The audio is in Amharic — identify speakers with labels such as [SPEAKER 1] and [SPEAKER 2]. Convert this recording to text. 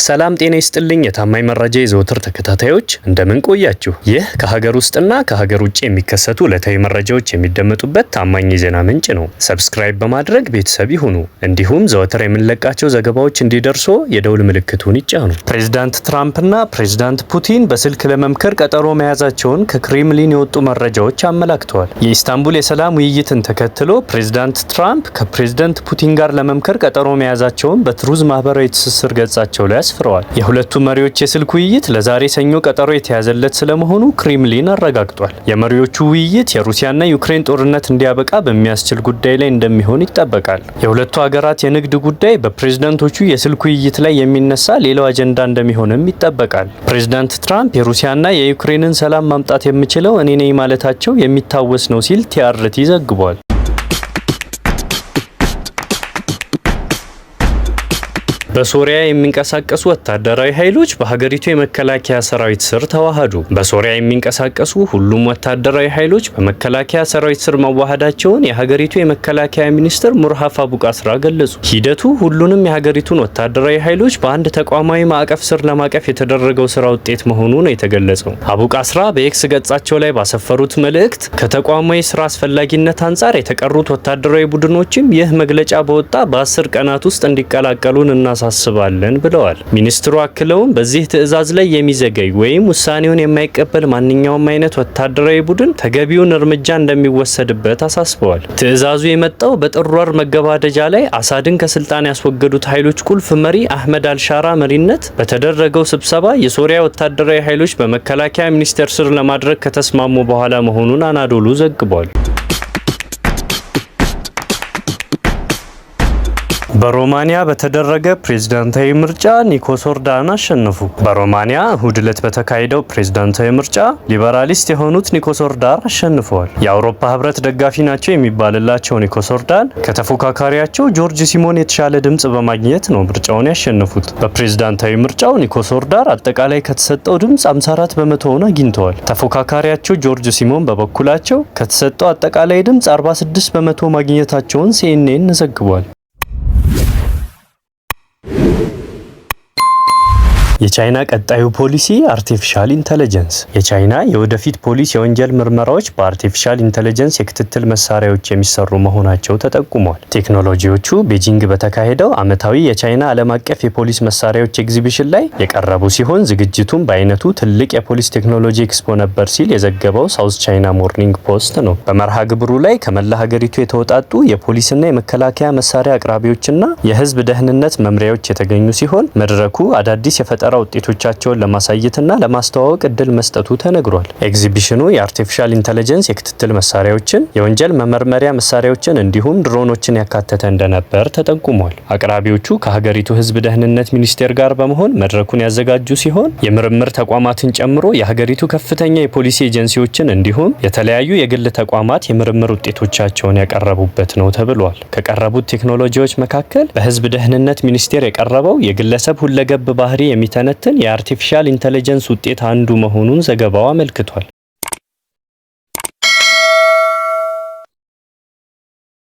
[SPEAKER 1] ሰላም ጤና ይስጥልኝ የታማኝ መረጃ የዘወትር ተከታታዮች እንደምን ቆያችሁ? ይህ ከሀገር ውስጥና ከሀገር ውጭ የሚከሰቱ ዕለታዊ መረጃዎች የሚደመጡበት ታማኝ የዜና ምንጭ ነው። ሰብስክራይብ በማድረግ ቤተሰብ ይሁኑ። እንዲሁም ዘወትር የምንለቃቸው ዘገባዎች እንዲደርሱ የደውል ምልክቱን ይጫኑ። ፕሬዝዳንት ትራምፕና ፕሬዝዳንት ፑቲን በስልክ ለመምከር ቀጠሮ መያዛቸውን ከክሬምሊን የወጡ መረጃዎች አመላክተዋል። የኢስታንቡል የሰላም ውይይትን ተከትሎ ፕሬዝዳንት ትራምፕ ከፕሬዝዳንት ፑቲን ጋር ለመምከር ቀጠሮ መያዛቸውን በትሩዝ ማህበራዊ ትስስር ገጻቸው ላይ አስፍረዋል። የሁለቱ መሪዎች የስልክ ውይይት ለዛሬ ሰኞ ቀጠሮ የተያዘለት ስለመሆኑ ክሬምሊን አረጋግጧል። የመሪዎቹ ውይይት የሩሲያና ዩክሬን ጦርነት እንዲያበቃ በሚያስችል ጉዳይ ላይ እንደሚሆን ይጠበቃል። የሁለቱ ሀገራት የንግድ ጉዳይ በፕሬዝዳንቶቹ የስልክ ውይይት ላይ የሚነሳ ሌላው አጀንዳ እንደሚሆንም ይጠበቃል። ፕሬዝዳንት ትራምፕ የሩሲያና የዩክሬንን ሰላም ማምጣት የምችለው እኔ ነኝ ማለታቸው የሚታወስ ነው ሲል ቲአርቲ ዘግቧል። በሶሪያ የሚንቀሳቀሱ ወታደራዊ ኃይሎች በሀገሪቱ የመከላከያ ሰራዊት ስር ተዋሃዱ። በሶሪያ የሚንቀሳቀሱ ሁሉም ወታደራዊ ኃይሎች በመከላከያ ሰራዊት ስር መዋሃዳቸውን የሀገሪቱ የመከላከያ ሚኒስትር ሙርሃፍ አቡቃስራ ገለጹ። ሂደቱ ሁሉንም የሀገሪቱን ወታደራዊ ኃይሎች በአንድ ተቋማዊ ማዕቀፍ ስር ለማቀፍ የተደረገው ስራ ውጤት መሆኑ ነው የተገለጸው። አቡቃስራ በኤክስ ገጻቸው ላይ ባሰፈሩት መልእክት ከተቋማዊ ስራ አስፈላጊነት አንጻር የተቀሩት ወታደራዊ ቡድኖችም ይህ መግለጫ በወጣ በ10 ቀናት ውስጥ እንዲቀላቀሉን እናሳስባለን ብለዋል። ሚኒስትሩ አክለውም በዚህ ትዕዛዝ ላይ የሚዘገይ ወይም ውሳኔውን የማይቀበል ማንኛውም አይነት ወታደራዊ ቡድን ተገቢውን እርምጃ እንደሚወሰድበት አሳስበዋል። ትዕዛዙ የመጣው በጥር ወር መገባደጃ ላይ አሳድን ከስልጣን ያስወገዱት ኃይሎች ቁልፍ መሪ አህመድ አልሻራ መሪነት በተደረገው ስብሰባ የሶሪያ ወታደራዊ ኃይሎች በመከላከያ ሚኒስቴር ስር ለማድረግ ከተስማሙ በኋላ መሆኑን አናዶሉ ዘግቧል። በሮማኒያ በተደረገ ፕሬዝዳንታዊ ምርጫ ኒኮስ ኦርዳን አሸነፉ። በሮማኒያ እሁድ ዕለት በተካሄደው ፕሬዝዳንታዊ ምርጫ ሊበራሊስት የሆኑት ኒኮስ ኦርዳን አሸንፈዋል። የአውሮፓ ህብረት ደጋፊ ናቸው የሚባልላቸው ኒኮስ ኦርዳን ከተፎካካሪያቸው ጆርጅ ሲሞን የተሻለ ድምጽ በማግኘት ነው ምርጫውን ያሸነፉት። በፕሬዝዳንታዊ ምርጫው ኒኮስ ኦርዳን አጠቃላይ ከተሰጠው ድምጽ 54 በመቶውን አግኝተዋል። ተፎካካሪያቸው ጆርጅ ሲሞን በበኩላቸው ከተሰጠው አጠቃላይ ድምጽ 46 በመቶ ማግኘታቸውን ሲኤንኤን ዘግቧል። የቻይና ቀጣዩ ፖሊሲ አርቲፊሻል ኢንተለጀንስ። የቻይና የወደፊት ፖሊሲ የወንጀል ምርመራዎች በአርቲፊሻል ኢንተለጀንስ የክትትል መሳሪያዎች የሚሰሩ መሆናቸው ተጠቁሟል። ቴክኖሎጂዎቹ ቤጂንግ በተካሄደው ዓመታዊ የቻይና ዓለም አቀፍ የፖሊስ መሳሪያዎች ኤግዚቢሽን ላይ የቀረቡ ሲሆን ዝግጅቱም በአይነቱ ትልቅ የፖሊስ ቴክኖሎጂ ኤክስፖ ነበር ሲል የዘገበው ሳውዝ ቻይና ሞርኒንግ ፖስት ነው። በመርሃ ግብሩ ላይ ከመላ ሀገሪቱ የተወጣጡ የፖሊስና የመከላከያ መሳሪያ አቅራቢዎችና የህዝብ ደህንነት መምሪያዎች የተገኙ ሲሆን መድረኩ አዳዲስ የፈጠራ ውጤቶቻቸውን ለማሳየትና ለማስተዋወቅ እድል መስጠቱ ተነግሯል። ኤግዚቢሽኑ የአርቲፊሻል ኢንተለጀንስ የክትትል መሳሪያዎችን፣ የወንጀል መመርመሪያ መሳሪያዎችን እንዲሁም ድሮኖችን ያካተተ እንደነበር ተጠቁሟል። አቅራቢዎቹ ከሀገሪቱ ህዝብ ደህንነት ሚኒስቴር ጋር በመሆን መድረኩን ያዘጋጁ ሲሆን የምርምር ተቋማትን ጨምሮ የሀገሪቱ ከፍተኛ የፖሊሲ ኤጀንሲዎችን እንዲሁም የተለያዩ የግል ተቋማት የምርምር ውጤቶቻቸውን ያቀረቡበት ነው ተብሏል። ከቀረቡት ቴክኖሎጂዎች መካከል በህዝብ ደህንነት ሚኒስቴር የቀረበው የግለሰብ ሁለገብ ባህሪ የሚተነትን የአርቲፊሻል ኢንተለጀንስ ውጤት አንዱ መሆኑን ዘገባው አመልክቷል።